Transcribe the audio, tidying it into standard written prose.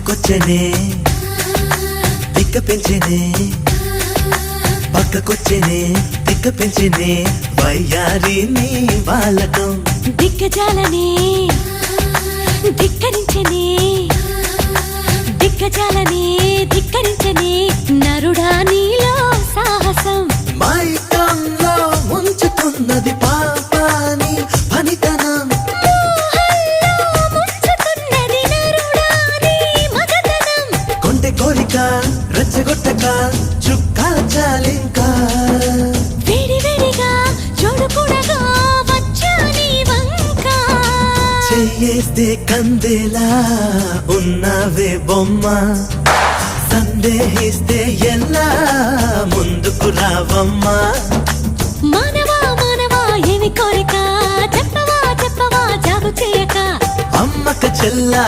పక్కకొచ్చనే దిక్క పెంచనే పక్కకొచ్చనే దిక్క పెంచనే వయ్యారి నీ బాలకం దిక్కజాలనే ధిక్కరించనే దిక్కజాలనే ధిక్కరించనే నరుడా నీలో సాహసం మైకంలో ముంచుతున్నది పాపాని పనితనం ముంచుతున్నది నరుడా నీ మగతనం కొంటె కోరిక రచ్చగొట్టక చుక్కాల చాలింకా వేడి వేడిగా చూడుకుడగా వచ్చా నీ వంక చెయ్యేస్తే కందేలా ఉన్నావే బొమ్మ సందేహిస్తే ఎలా ముందుకు రావమ్మా మానవా మానవా ఏమి కోరిక చెప్పవా చెప్పవా జాగు చేయక అమ్మక చెల్లా